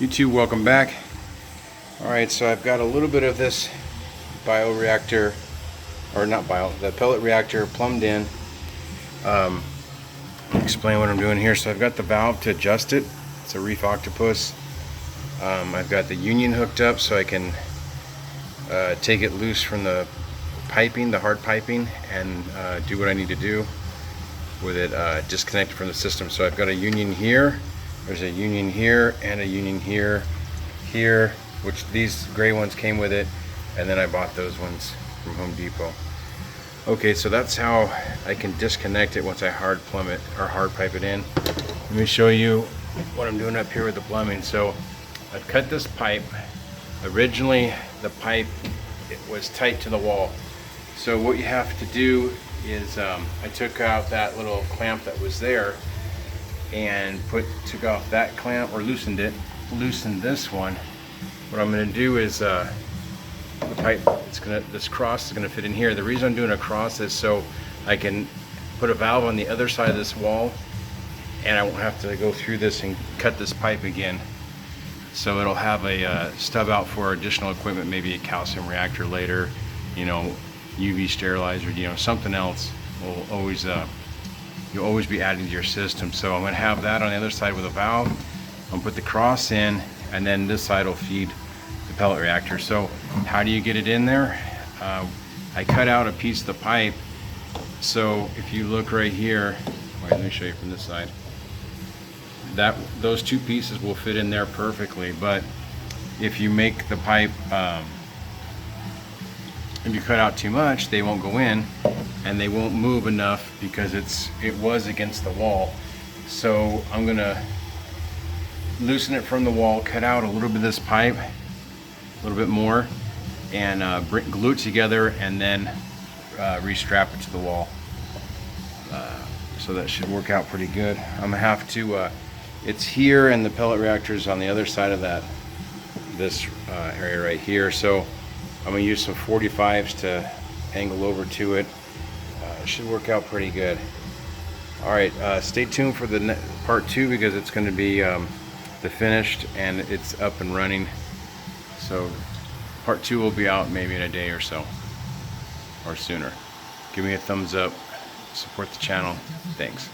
YouTube, welcome back. Alright, so I've got a little bit of this bioreactor, or not bio, the pellet reactor plumbed in. Explain what I'm doing here. So I've got the valve to adjust it. It's a reef octopus. I've got the union hooked up so I can take it loose from the piping, the hard piping, and do what I need to do with it, disconnected from the system. So I've got a union here, there's a union here, and a union here, which these gray ones came with it, and then I bought those ones from Home Depot. Okay, so that's how I can disconnect it once I hard plumb it, or hard pipe it in. Let me show you what I'm doing up here with the plumbing. So I've cut this pipe. Originally the pipe, it was tight to the wall. So what you have to do is, I took out that little clamp that was there and took off that clamp, or loosened this one. What I'm going to do is, the pipe, this cross is going to fit in here. The reason I'm doing a cross is so I can put a valve on the other side of this wall, and I won't have to go through this and cut this pipe again. So it'll have a stub out for additional equipment, maybe a calcium reactor later, you know, UV sterilizer, you know, something else will always, you'll always be adding to your system. So I'm going to have that on the other side with a valve. I'm going to put the cross in, and then this side will feed the pellet reactor. So how do you get it in there? I cut out a piece of the pipe. So if you look right here, wait, let me show you from this side. Those two pieces will fit in there perfectly. But if you make the pipe, if you cut out too much, they won't go in, and they won't move enough because it was against the wall. So I'm gonna loosen it from the wall, cut out a little bit of this pipe, a little bit more, and glue it together, and then restrap it to the wall. So that should work out pretty good. I'm gonna have to, it's here, and the pellet reactor is on the other side of this area right here. So I'm gonna use some 45s to angle over to it. It should work out pretty good. All right, stay tuned for the part 2, because it's going to be the finished, and it's up and running. So part 2 will be out maybe in a day or so, or sooner. Give me a thumbs up, support the channel. Thanks.